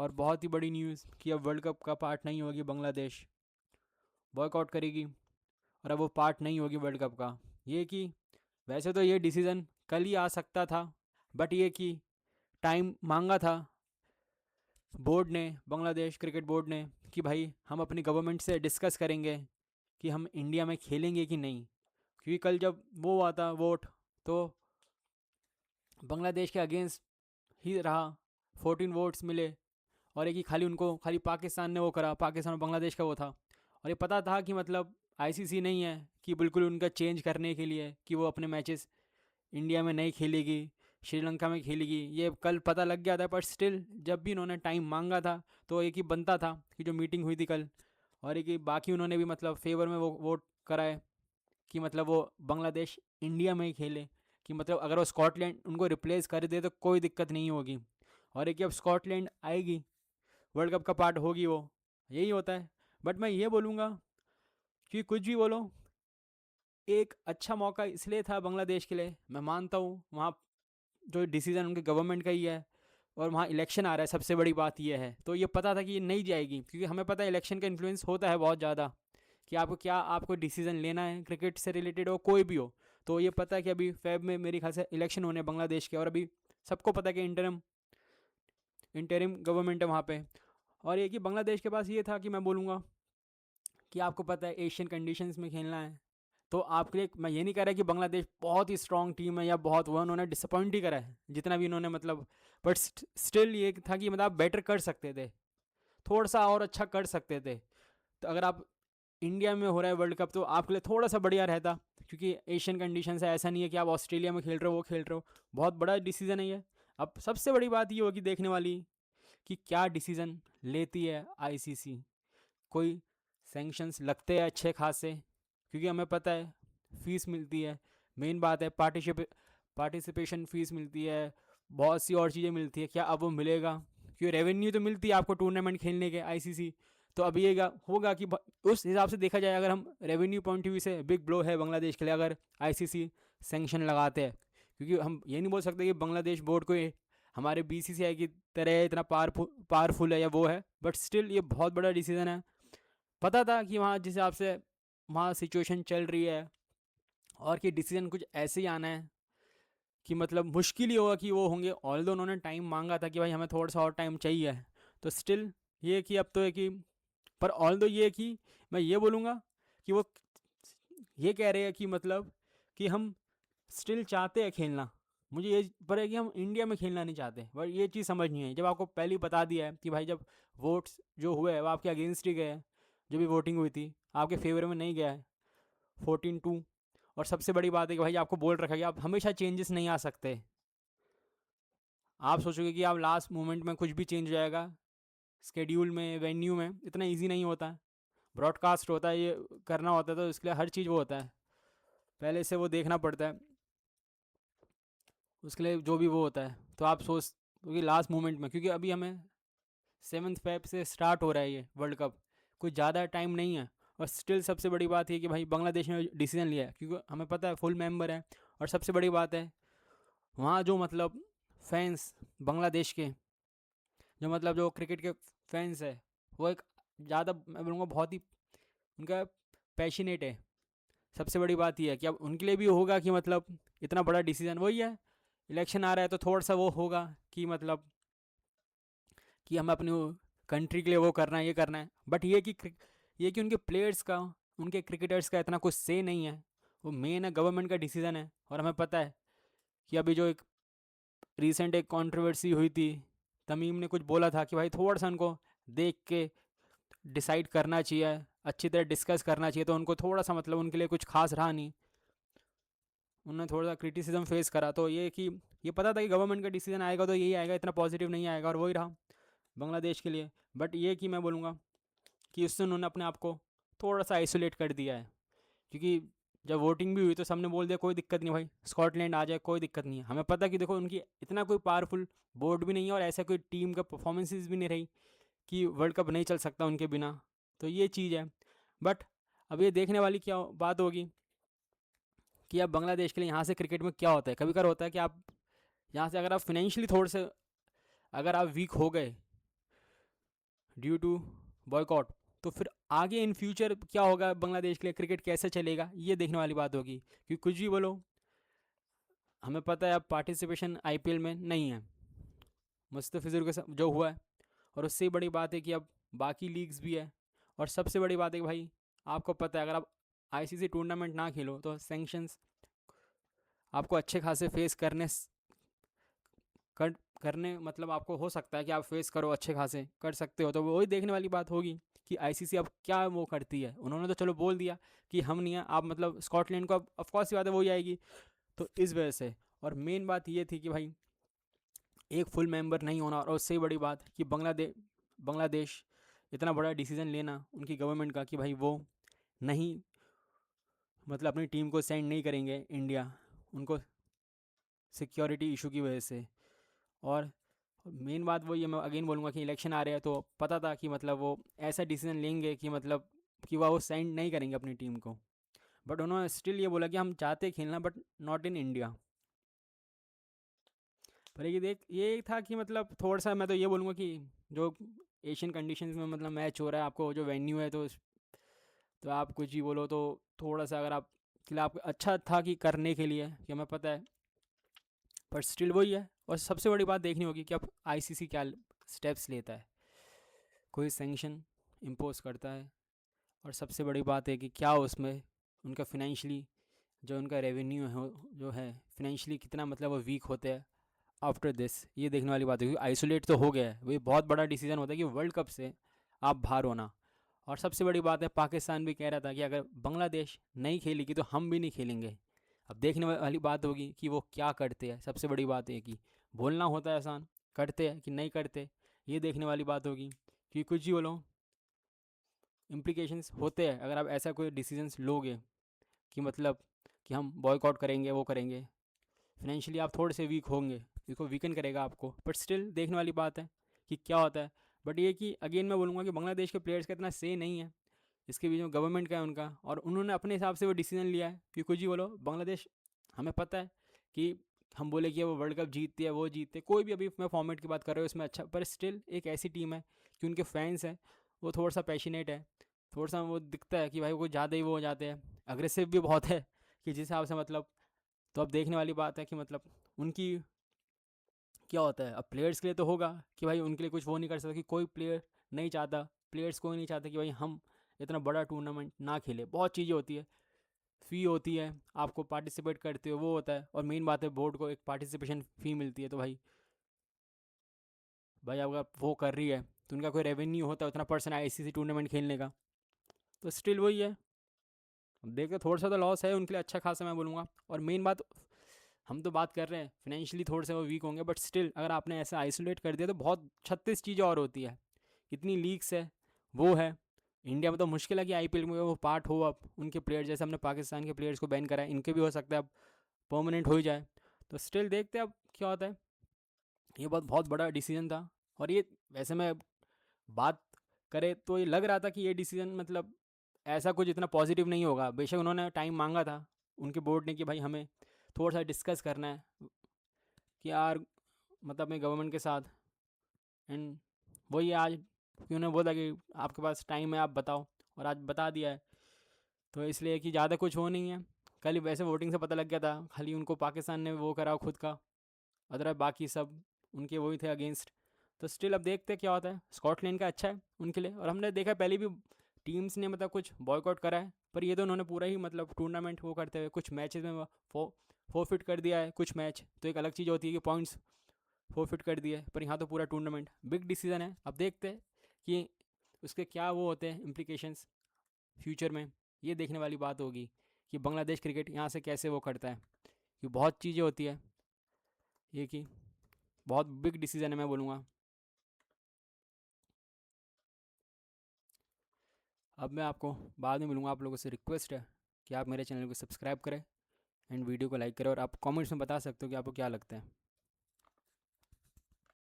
और बहुत ही बड़ी न्यूज़ कि अब वर्ल्ड कप का पार्ट नहीं होगी बांग्लादेश, बॉयकॉट करेगी और अब वो पार्ट नहीं होगी वर्ल्ड कप का। ये कि वैसे तो ये डिसीज़न कल ही आ सकता था, बट ये कि टाइम मांगा था बोर्ड ने, बांग्लादेश क्रिकेट बोर्ड ने, कि भाई हम अपनी गवर्नमेंट से डिस्कस करेंगे कि हम इंडिया में खेलेंगे कि नहीं। क्योंकि कल जब वो हुआ था वोट, तो बांग्लादेश के अगेंस्ट ही रहा, 14 वोट्स मिले। और एक ही खाली उनको खाली पाकिस्तान ने वो करा, पाकिस्तान और बांग्लादेश का वो था। और ये पता था कि मतलब आईसीसी नहीं है कि बिल्कुल उनका चेंज करने के लिए कि वो अपने मैचेस इंडिया में नहीं खेलेगी, श्रीलंका में खेलेगी, ये कल पता लग गया था। पर स्टिल जब भी इन्होंने टाइम मांगा था तो एक ही बनता था कि जो मीटिंग हुई थी कल, और एक ही बाकी उन्होंने भी मतलब फेवर में वो वोट कराए कि मतलब वो बांग्लादेश इंडिया में ही खेले, कि मतलब अगर वो स्कॉटलैंड उनको रिप्लेस कर दे तो कोई दिक्कत नहीं होगी। और एक अब स्कॉटलैंड आएगी, वर्ल्ड कप का पार्ट होगी वो, यही होता है। बट मैं ये बोलूँगा कि कुछ भी बोलो, एक अच्छा मौका इसलिए था बांग्लादेश के लिए, मैं मानता हूँ वहाँ जो डिसीज़न उनके गवर्नमेंट का ही है, और वहाँ इलेक्शन आ रहा है, सबसे बड़ी बात ये है। तो ये पता था कि ये नहीं जाएगी, क्योंकि हमें पता है इलेक्शन का इन्फ्लुएंस होता है बहुत ज़्यादा, कि आपको क्या आपको डिसीज़न लेना है, क्रिकेट से रिलेटेड हो कोई भी हो। तो ये पता है कि अभी फेब में मेरे ख्याल से इलेक्शन होने हैं बांग्लादेश के, और अभी सबको पता है कि इंटरम इंटरिम गवर्नमेंट है वहाँ पे। और ये कि बांग्लादेश के पास ये था कि मैं बोलूँगा कि आपको पता है एशियन कंडीशंस में खेलना है, तो आपके लिए मैं ये नहीं कह रहा कि बांग्लादेश बहुत ही स्ट्रॉन्ग टीम है या बहुत वो उन्होंने डिसअपॉइंट ही करा है जितना भी उन्होंने मतलब, बट स्टिल ये था कि मतलब आप बेटर कर सकते थे, थोड़ा सा और अच्छा कर सकते थे। तो अगर आप इंडिया में हो रहा है वर्ल्ड कप तो आपके लिए थोड़ा सा बढ़िया रहता, क्योंकि एशियन कंडीशन है, ऐसा नहीं है कि आप ऑस्ट्रेलिया में खेल रहे हो वो खेल रहे हो। बहुत बड़ा डिसीजन है ये। अब सबसे बड़ी बात ये होगी देखने वाली कि क्या डिसीजन लेती है आईसीसी। कोई सैंक्शंस लगते हैं अच्छे खासे, क्योंकि हमें पता है फीस मिलती है, मेन बात है पार्टिसिपेशन फीस मिलती है, बहुत सी और चीज़ें मिलती है। क्या अब वो मिलेगा? क्योंकि रेवेन्यू तो मिलती है आपको टूर्नामेंट खेलने के आईसीसी। तो अब ये होगा कि उस हिसाब से देखा जाए, अगर हम रेवेन्यू पॉइंट ऑफ व्यू से बिग ब्लो है बांग्लादेश के लिए अगर आईसीसी सैंक्शन लगाते हैं। क्योंकि हम ये नहीं बोल सकते कि बांग्लादेश बोर्ड को हमारे बीसीसीआई की तरह इतना पावरफुल है या वो है, बट स्टिल ये बहुत बड़ा डिसीजन है। पता था कि वहाँ जिस हिसाब से वहाँ सिचुएशन चल रही है, और कि डिसीजन कुछ ऐसे ही आना है कि मतलब मुश्किल ही होगा कि वो होंगे। ऑल दो उन्होंने टाइम मांगा था कि भाई हमें थोड़ा सा और टाइम चाहिए, तो स्टिल ये कि अब तो है कि, पर ऑल दो ये कि मैं ये बोलूँगा कि वो ये कह रहे हैं कि मतलब कि हम स्टिल चाहते हैं खेलना। मुझे ये पर है कि हम इंडिया में खेलना नहीं चाहते, बट ये चीज़ समझ नहीं है। जब आपको पहले ही बता दिया है कि भाई जब वोट्स जो हुए हैं वो आपके अगेंस्ट ही गए हैं, जो भी वोटिंग हुई थी आपके फेवर में नहीं गया है, 14-2। और सबसे बड़ी बात है कि भाई आपको बोल रखा है कि आप हमेशा चेंजेस नहीं आ सकते। आप सोचोगे कि आप लास्ट मोमेंट में कुछ भी चेंज हो जाएगा, स्केड्यूल में, वेन्यू में, इतना ईजी नहीं होता है। ब्रॉडकास्ट होता है, ये करना होता है, तो इसके लिए हर चीज़ वो होता है, पहले से वो देखना पड़ता है, उसके लिए जो भी वो होता है। तो आप सोच, क्योंकि लास्ट मोमेंट में, क्योंकि अभी हमें 7 फेब से स्टार्ट हो रहा है ये वर्ल्ड कप, कुछ ज़्यादा टाइम नहीं है। और स्टिल सबसे बड़ी बात ये कि भाई बांग्लादेश ने डिसीजन लिया है, क्योंकि हमें पता है फुल मेंबर है। और सबसे बड़ी बात है वहाँ जो मतलब फैंस बांग्लादेश के, जो मतलब जो क्रिकेट के फैंस है, वो एक ज़्यादा मैं बोलूँगा बहुत ही उनका पैशनेट है। सबसे बड़ी बात यह है कि अब उनके लिए भी होगा कि मतलब इतना बड़ा डिसीजन, वही है इलेक्शन आ रहा है तो थोड़ा सा वो होगा कि मतलब कि हमें अपनी कंट्री के लिए वो करना है, ये करना है। बट ये कि उनके प्लेयर्स का, उनके क्रिकेटर्स का इतना कुछ से नहीं है। वो मेन है गवर्नमेंट का डिसीजन है। और हमें पता है कि अभी जो एक रिसेंट एक कंट्रोवर्सी हुई थी, तमीम ने कुछ बोला था कि भाई थोड़ा सा उनको देख के डिसाइड करना चाहिए, अच्छी तरह डिस्कस करना चाहिए। तो उनको थोड़ा सा मतलब उनके लिए कुछ खास रहा नहीं, उन्होंने थोड़ा सा क्रिटिसिज्म फेस करा। तो ये कि ये पता था कि गवर्नमेंट का डिसीजन आएगा तो यही आएगा, इतना पॉजिटिव नहीं आएगा, और वही रहा बांग्लादेश के लिए। बट ये कि मैं बोलूँगा कि उससे उन्होंने अपने आप को थोड़ा सा आइसोलेट कर दिया है, क्योंकि जब वोटिंग भी हुई तो सबने बोल दिया कोई दिक्कत नहीं भाई, स्कॉटलैंड आ जाए कोई दिक्कत नहीं है। हमें पता कि देखो उनकी इतना कोई पावरफुल बोर्ड भी नहीं है, और ऐसा कोई टीम का परफॉर्मेंसेज भी नहीं रही कि वर्ल्ड कप नहीं चल सकता उनके बिना। तो ये चीज़ है। बट अब ये देखने वाली क्या बात होगी कि अब बांग्लादेश के लिए यहाँ से क्रिकेट में क्या होता है। कभी कभार होता है कि आप यहाँ से अगर आप फिनेंशियली थोड़े से अगर आप वीक हो गए, ड्यू टू बॉयकॉट, तो फिर आगे इन फ्यूचर क्या होगा बांग्लादेश के लिए, क्रिकेट कैसे चलेगा, ये देखने वाली बात होगी। क्योंकि कुछ भी बोलो, हमें पता है अब पार्टिसिपेशन आईपीएल में नहीं है, मुस्तफिजुर के साथ जो हुआ है। और उससे बड़ी बात है कि अब बाकी लीग्स भी है। और सबसे बड़ी बात है कि भाई आपको पता है, अगर आप आईसीसी टूर्नामेंट ना खेलो तो सेंक्शंस आपको अच्छे खासे फेस कर करने मतलब आपको हो सकता है कि आप फेस करो, अच्छे खासे कर सकते हो। तो वही देखने वाली बात होगी कि आईसीसी अब क्या वो करती है। उन्होंने तो चलो बोल दिया कि हम नहीं है, आप मतलब स्कॉटलैंड को अब ऑफकोर्स बात है वही आएगी। तो इस वजह से, और मेन बात ये थी कि भाई एक फुल मेंबर नहीं होना, और उससे बड़ी बात कि बांग्लादेश इतना बड़ा डिसीजन लेना उनकी गवर्नमेंट का कि भाई वो नहीं मतलब अपनी टीम को सेंड नहीं करेंगे इंडिया, उनको सिक्योरिटी इशू की वजह से। और मेन बात वही है, मैं अगेन बोलूँगा कि इलेक्शन आ रहे हैं, तो पता था कि मतलब वो ऐसा डिसीजन लेंगे कि मतलब कि वो सेंड नहीं करेंगे अपनी टीम को। बट उन्होंने स्टिल ये बोला कि हम चाहते खेलना बट नॉट इन इंडिया। पर ये देख ये था कि मतलब थोड़ा सा मैं तो ये बोलूँगा कि जो एशियन कंडीशंस में मतलब मैच हो रहा है, आपको जो वेन्यू है, तो आप कुछ ही बोलो, तो थोड़ा सा अगर आप के लिए आप अच्छा था कि करने के लिए, कि हमें पता है, पर स्टिल वही है। और सबसे बड़ी बात देखनी होगी कि अब आईसीसी क्या स्टेप्स लेता है, कोई सेंक्शन इम्पोज करता है। और सबसे बड़ी बात है कि क्या उसमें उनका फिनेंशली जो उनका रेवेन्यू है, जो है फिनेंशली कितना मतलब वो वीक होते हैं आफ्टर दिस, ये देखने वाली बात है। क्योंकि आइसोलेट तो हो गया है, वही बहुत बड़ा डिसीजन होता है कि वर्ल्ड कप से आप बाहर होना। और सबसे बड़ी बात है, पाकिस्तान भी कह रहा था कि अगर बांग्लादेश नहीं खेलेगी तो हम भी नहीं खेलेंगे। अब देखने वाली बात होगी कि वो क्या करते हैं। सबसे बड़ी बात है कि बोलना होता है आसान, करते हैं कि नहीं करते, ये देखने वाली बात होगी। कि कुछ ही बोलो, इम्प्लीकेशंस होते हैं अगर आप ऐसा कोई डिसीजंस लोगे कि मतलब कि हम बॉयकॉट करेंगे, वो करेंगे। फिनेंशियली आप थोड़े से वीक होंगे, देखो वीकन करेगा आपको, बट स्टिल देखने वाली बात है कि क्या होता है। बट ये कि अगेन मैं बोलूँगा कि बांग्लादेश के प्लेयर्स का इतना से नहीं है, इसके बीच में गवर्नमेंट का है उनका, और उन्होंने अपने हिसाब से वो डिसीजन लिया है कि कुछ ही बोलो बांग्लादेश, हमें पता है कि हम बोले कि वो वर्ल्ड कप जीतती है, वो जीतते हैं, कोई भी, अभी मैं फॉर्मेट की बात कर रहा हूँ इसमें, अच्छा, पर स्टिल एक ऐसी टीम है कि उनके फैंस हैं, वो थोड़ा सा पैशनेट है, थोड़ा सा वो दिखता है कि भाई वो ज़्यादा ही वो हो जाते हैं, अग्रेसिव भी बहुत है, कि जिस हिसाब से मतलब। तो अब देखने वाली बात है कि मतलब उनकी क्या होता है। अब प्लेयर्स के लिए तो होगा कि भाई उनके लिए कुछ वो नहीं कर सकता, कि कोई प्लेयर नहीं चाहता, प्लेयर्स कोई नहीं चाहता कि भाई हम इतना बड़ा टूर्नामेंट ना खेले। बहुत चीज़ें होती है, फ़ी होती है, आपको पार्टिसिपेट करते हो वो होता है, और मेन बात है बोर्ड को एक पार्टिसिपेशन फ़ी मिलती है। तो भाई अगर वो कर रही है तो उनका कोई रेवेन्यू होता है उतना परसेंट आईसीसी टूर्नामेंट खेलने का, तो स्टिल वही है। अब देखते, थोड़ा सा तो लॉस है उनके लिए अच्छा खासा, मैं बोलूँगा। और मेन बात, हम तो बात कर रहे हैं फिनेंशियली थोड़े से वो वीक होंगे, बट स्टिल अगर आपने ऐसा आइसोलेट कर दिया तो बहुत 36 चीज़ें और होती है, इतनी लीग्स है, वो है। इंडिया में तो मुश्किल है कि आईपीएल में वो पार्ट हो। अब उनके प्लेयर, जैसे हमने पाकिस्तान के प्लेयर्स को बैन करा है, इनके भी हो सकता है अब परमानेंट हो ही जाए। तो स्टिल देखते हैं अब क्या होता है। ये बहुत बहुत बड़ा डिसीजन था। और ये वैसे मैं बात करे तो ये लग रहा था कि ये डिसीजन मतलब ऐसा कुछ इतना पॉजिटिव नहीं होगा। बेशक उन्होंने टाइम मांगा था उनके बोर्ड ने कि भाई हमें थोड़ा सा डिस्कस करना है कि यार मतलब अपने गवर्नमेंट के साथ। एंड वही आज कि उन्होंने बोला कि आपके पास टाइम है, आप बताओ, और आज बता दिया है। तो इसलिए कि ज़्यादा कुछ हो नहीं है। कल ही वैसे वोटिंग से पता लग गया था, खाली उनको पाकिस्तान ने वो करा खुद का, अदर बाकी सब उनके वही थे अगेंस्ट। तो स्टिल अब देखते हैं क्या होता है। स्कॉटलैंड का अच्छा है उनके लिए, और हमने देखा पहले भी टीम्स ने मतलब कुछ बॉयकॉट करा है, पर ये तो उन्होंने पूरा ही मतलब टूर्नामेंट वो करते हुए कुछ मैचेस में फोरफिट कर दिया है। कुछ मैच तो एक अलग चीज़ होती है कि पॉइंट्स फोरफिट कर दिए, पर यहाँ तो पूरा टूर्नामेंट बिग डिसीजन है। अब देखते हैं कि उसके क्या वो होते हैं इम्प्लीकेशंस फ्यूचर में। ये देखने वाली बात होगी कि बांग्लादेश क्रिकेट यहाँ से कैसे वो करता है, कि बहुत चीज़ें होती है ये, कि बहुत बिग डिसीजन है मैं बोलूँगा। अब मैं आपको बाद में मिलूँगा। आप लोगों से रिक्वेस्ट है कि आप मेरे चैनल को सब्सक्राइब करें एंड वीडियो को लाइक करें, और आप कमेंट्स में बता सकते हो कि आपको क्या लगता है।